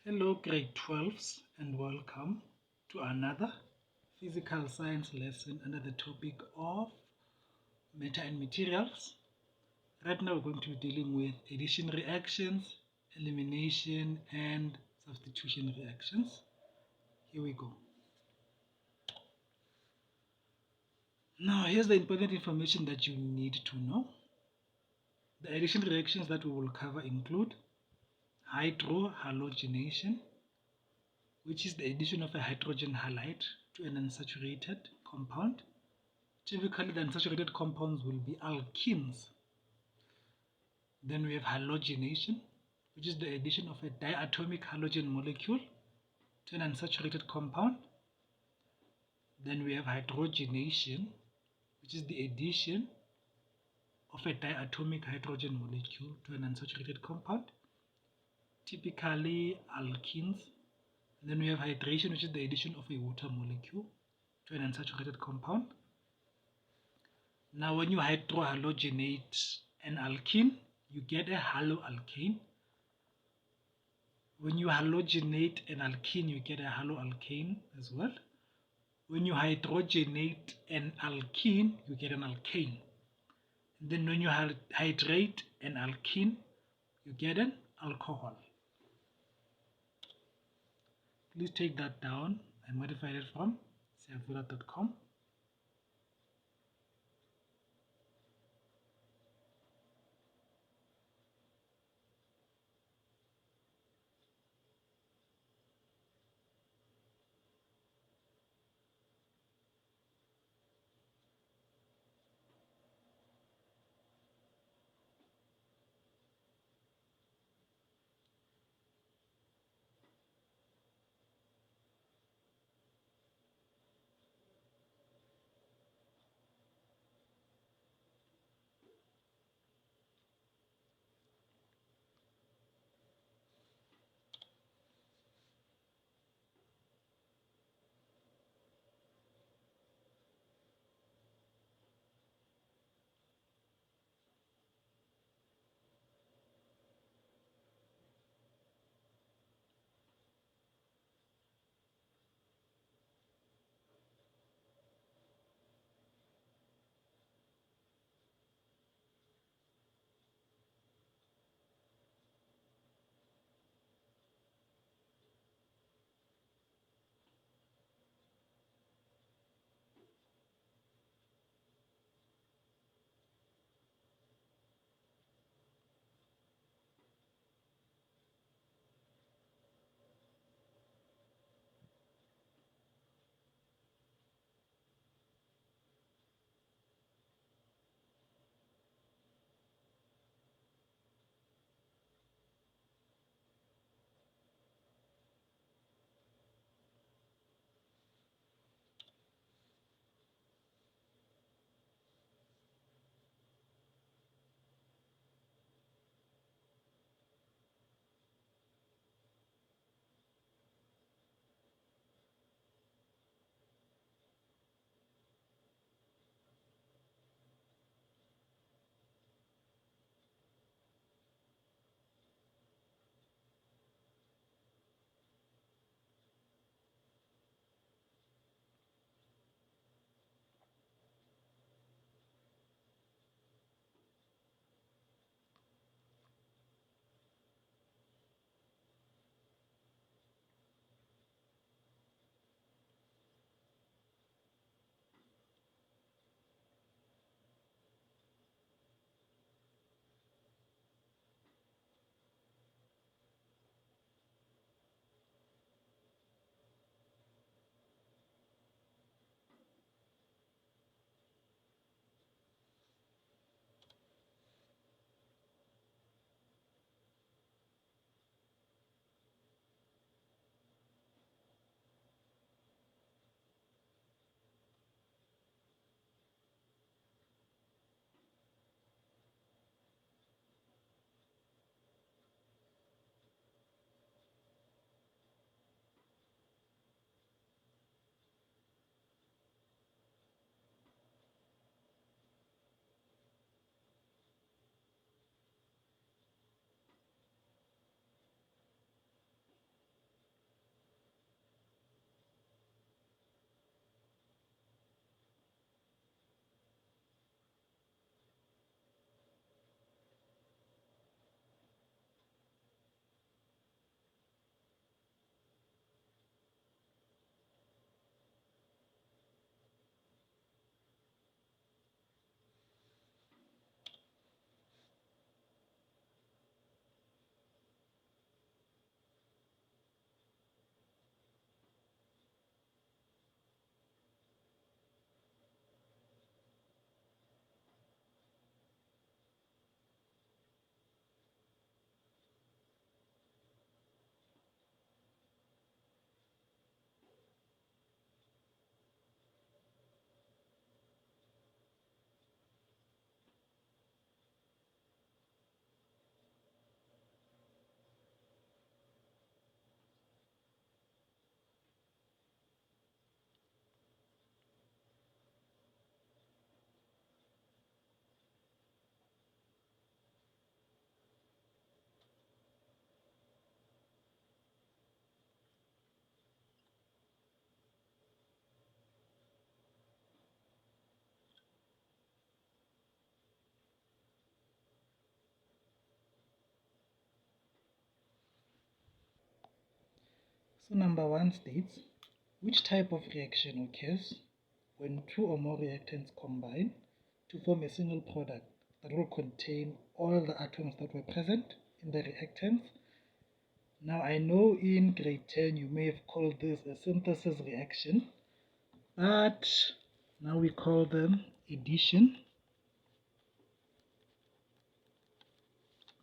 Hello grade 12s and welcome to another physical science lesson under the topic of matter and materials. Right now we're going to be dealing with addition reactions, elimination and substitution reactions. Here we go. Now here's the important information that you need to know. The addition reactions that we will cover include hydrohalogenation, which is the addition of a hydrogen halide to an unsaturated compound. Typically, the unsaturated compounds will be alkenes. Then we have halogenation, which is the addition of a diatomic halogen molecule to an unsaturated compound. Then we have hydrogenation, which is the addition of a diatomic hydrogen molecule to an unsaturated compound, typically alkenes. And then we have hydration, which is the addition of a water molecule to an unsaturated compound. Now, when you hydrohalogenate an alkene, you get a haloalkane. When you halogenate an alkene, you get a haloalkane as well. When you hydrogenate an alkene, you get an alkane. And then when you hydrate an alkene, you get an alcohol. Please take that down. I modified it from savura.com. So number 1 states, which type of reaction occurs when 2 or more reactants combine to form a single product that will contain all the atoms that were present in the reactants? Now I know in grade 10 you may have called this a synthesis reaction, but now we call them addition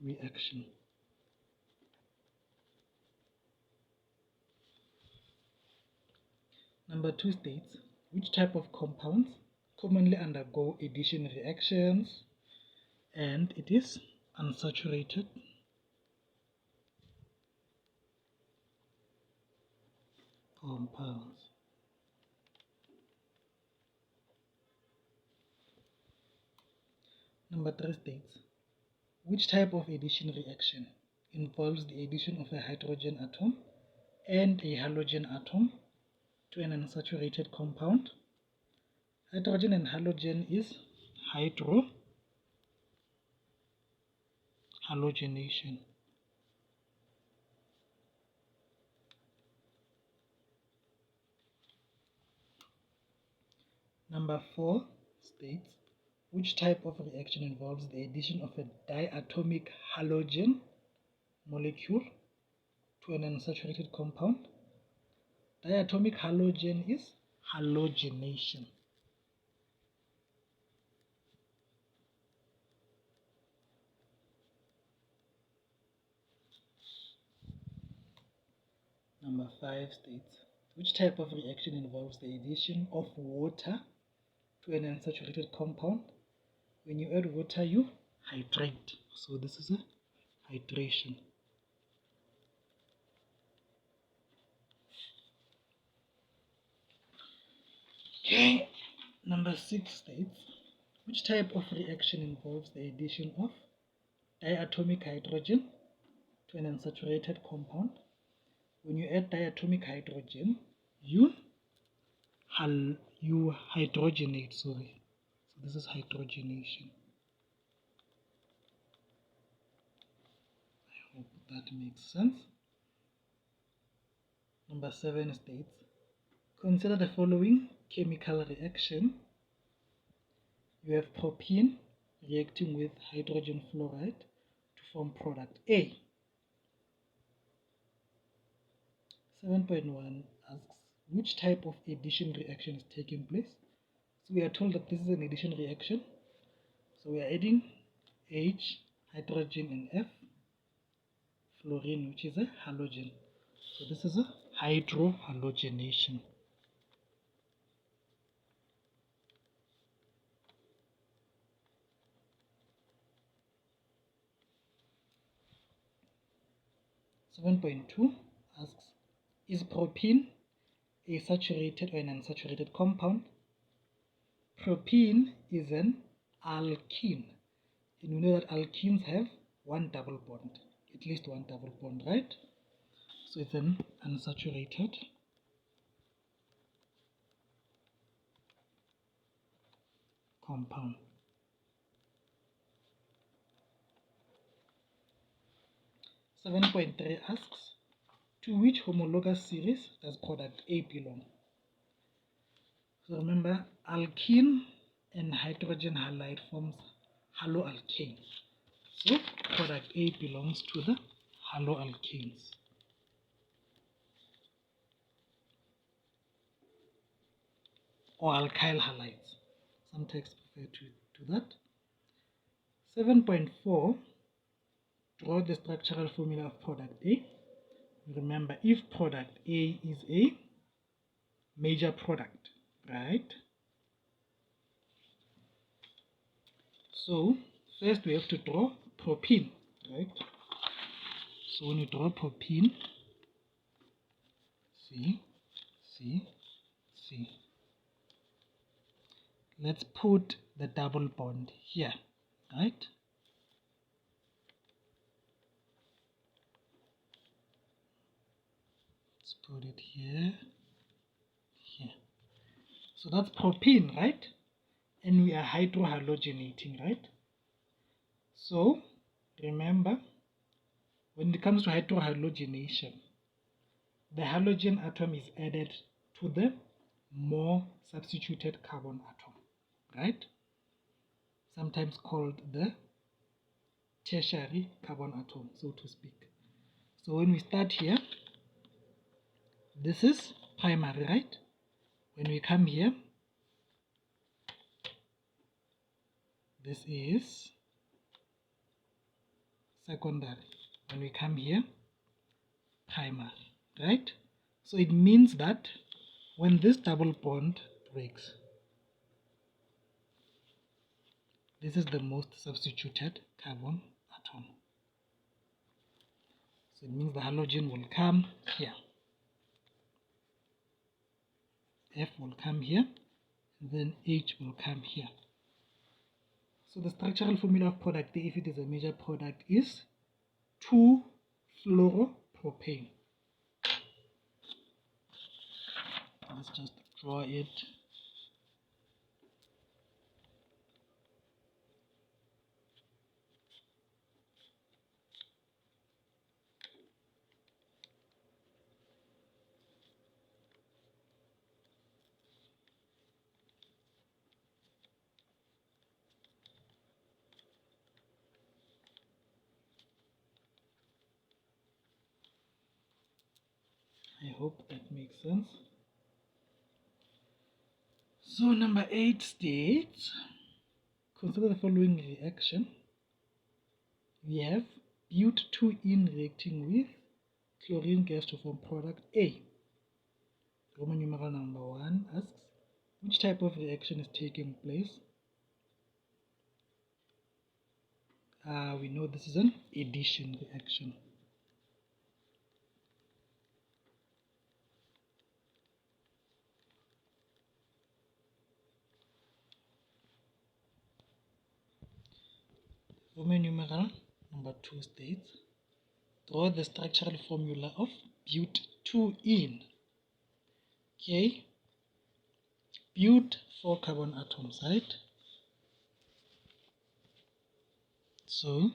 reaction. Number 2 states, which type of compounds commonly undergo addition reactions? And it is unsaturated compounds. Number 3 states, which type of addition reaction involves the addition of a hydrogen atom and a halogen atom to an unsaturated compound? Hydrogen and halogen is hydrohalogenation. Number 4 states, which type of reaction involves the addition of a diatomic halogen molecule to an unsaturated compound? Diatomic halogen is halogenation. Number 5 states, which type of reaction involves the addition of water to an unsaturated compound? When you add water, you hydrate. So this is a hydration. Okay, number 6 states, which type of reaction involves the addition of diatomic hydrogen to an unsaturated compound? When you add diatomic hydrogen, you hydrogenate, sorry. So this is hydrogenation. I hope that makes sense. Number 7 states, consider the following chemical reaction. You have propene reacting with hydrogen fluoride to form product A. 7.1 asks, which type of addition reaction is taking place? So we are told that this is an addition reaction. So we are adding H, hydrogen, and F, fluorine, which is a halogen. So this is a hydrohalogenation. Seven point two asks, is propene a saturated or an unsaturated compound? Propene is an alkene, and we know that alkenes have one double bond, at least one double bond, right? So it's an unsaturated compound. 7.3 asks, to which homologous series does product A belong? So remember, alkene and hydrogen halide forms haloalkane. So product A belongs to the haloalkanes. Or alkyl halides. Some texts refer to that. 7.4, draw the structural formula of product A. Remember, if product A is a major product, right? So first we have to draw propene, right? So when you draw propene, C. Let's put the double bond here, right? Let's put it here. So that's propene, right? And we are hydrohalogenating, right? So remember, when it comes to hydrohalogenation, the halogen atom is added to the more substituted carbon atom, right? Sometimes called the tertiary carbon atom, so to speak. So when we start here, this is primary, right? When we come here, this is secondary. When we come here, primary, right? So it means that when this double bond breaks, this is the most substituted carbon atom. So it means the halogen will come here. F will come here, and then H will come here. So the structural formula of product A, if it is a major product, is 2-fluoropropane. Let's just draw it. I hope that makes sense. So number 8 states, consider the following reaction. We have but2-ene reacting with chlorine gas to form product A. Roman numeral number 1 asks, which type of reaction is taking place? We know this is an addition reaction. Roman numeral number 2 states, draw the structural formula of but2-ene. Okay, but 4 carbon atoms, right? So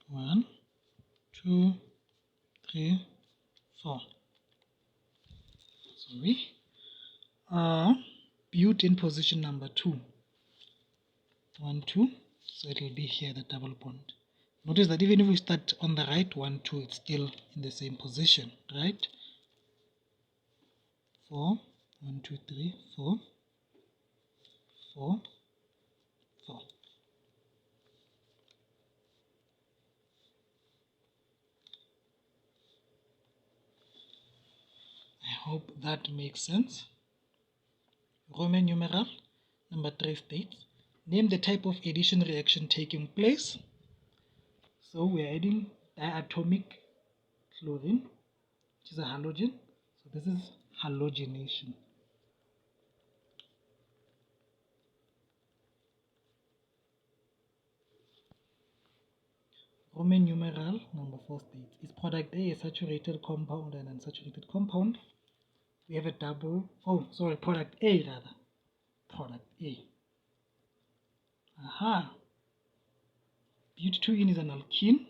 1, 2, 3, 4. Sorry. But in position number 2. 1, 2. So it will be here, the double bond. Notice that even if we start on the right, 1, 2, it's still in the same position, right? 4, 1, 2, 3, 4, 4, 4. I hope that makes sense. Roman numeral number 3 states, name the type of addition reaction taking place. So we are adding diatomic chlorine, which is a halogen. So this is halogenation. Roman numeral number 4 states, is product A a saturated compound and unsaturated compound? We have a product A rather. Product A. But2-ene is an alkene.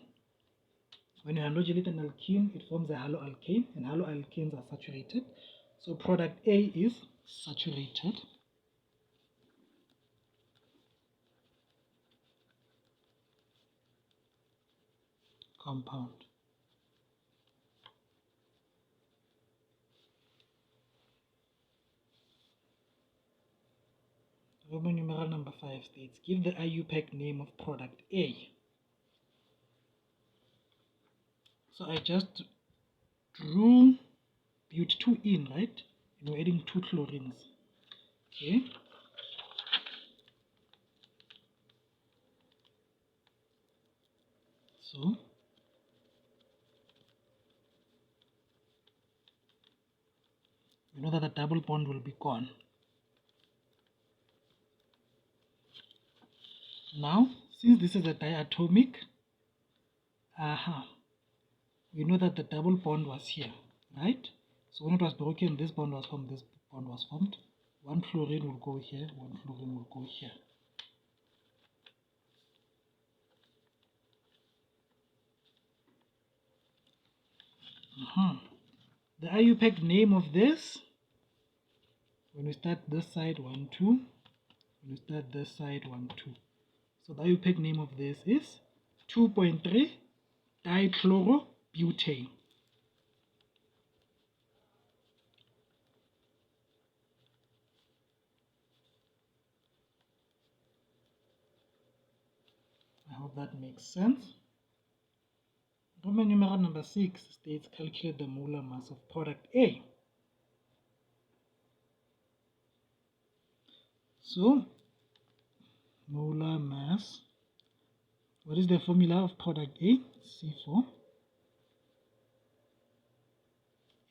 When you halogenate an alkene, it forms a haloalkane, and haloalkanes are saturated. So product A is saturated. Compound. Roman numeral number 5 states, give the IUPAC name of product A. So I just drew but2-ene, right? And we're adding 2 chlorines. Okay. So you know that the double bond will be gone. Now, since this is a diatomic, we know that the double bond was here, right? So when it was broken, this bond was formed, this bond was formed. 1 chlorine will go here, 1 chlorine will go here. The IUPAC name of this, when we start this side, 1, 2. When we start this side, 1, 2. So the IUPAC name of this is 2.3 dichlorobutane. I hope that makes sense. Roman numeral number 6 states calculate the molar mass of product A. So, molar mass, what is the formula of product A? C4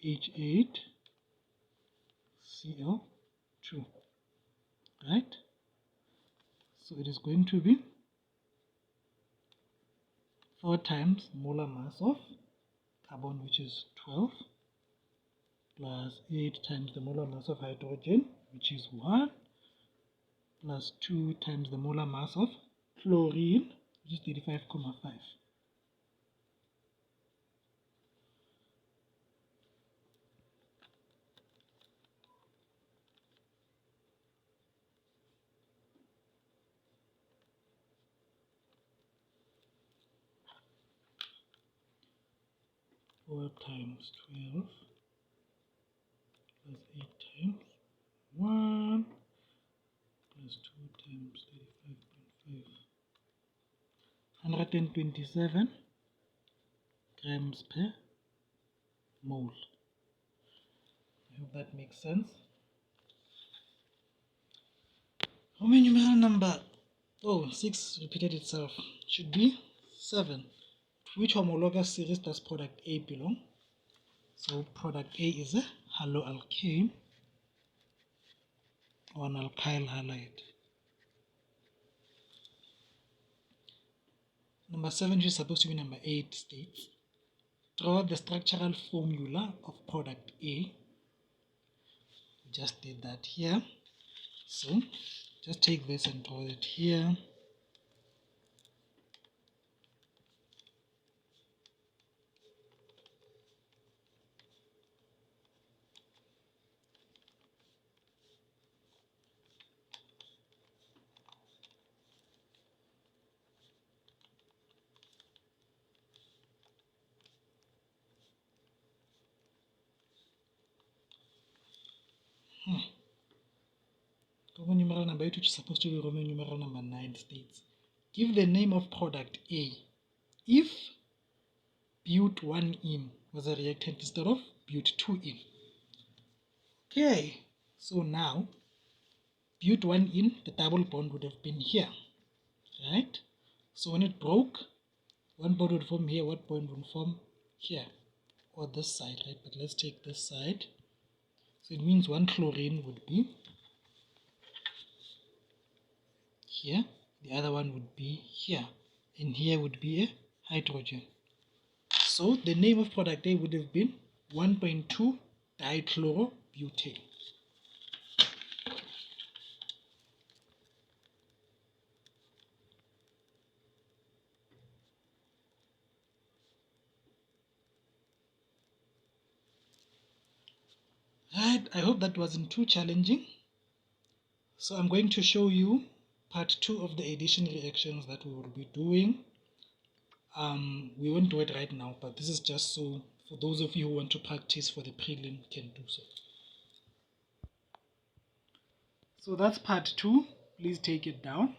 H8 Cl2, right? So it is going to be 4 times molar mass of carbon, which is 12, plus 8 times the molar mass of hydrogen, which is 1, plus 2 times the molar mass of chlorine, which is 35.5. 4 times 12 plus 8 times 1 plus 2 times 35.5. 127 grams per mole. I hope that makes sense. Roman numeral number 6 repeated itself. Should be 7. To which homologous series does product A belong? So product A is a haloalkane or an alkyl halide. Number 7, which is supposed to be number 8, states, draw the structural formula of product A. We just did that here. So just take this and draw it here. Roman numeral number 8, which is supposed to be Roman numeral number 9, states, give the name of product A if but1-ene was a reactant instead of but2-ene. Okay, so now but1-ene, the double bond would have been here, right? So when it broke, one bond would form here, one bond would form here, or this side, right? But let's take this side. So it means one chlorine would be here, the other one would be here, and here would be a hydrogen. So the name of product A would have been 1.2 dichlorobutane. Right, I hope that wasn't too challenging. So I'm going to show you part 2 of the addition reactions that we will be doing. We won't do it right now, but this is just so for those of you who want to practice for the prelim can do so. So that's part 2. Please take it down.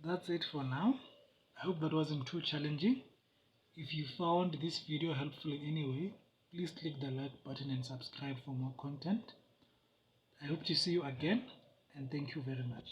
That's it for now. I hope that wasn't too challenging. If you found this video helpful in any way, please click the like button and subscribe for more content. I hope to see you again, and thank you very much.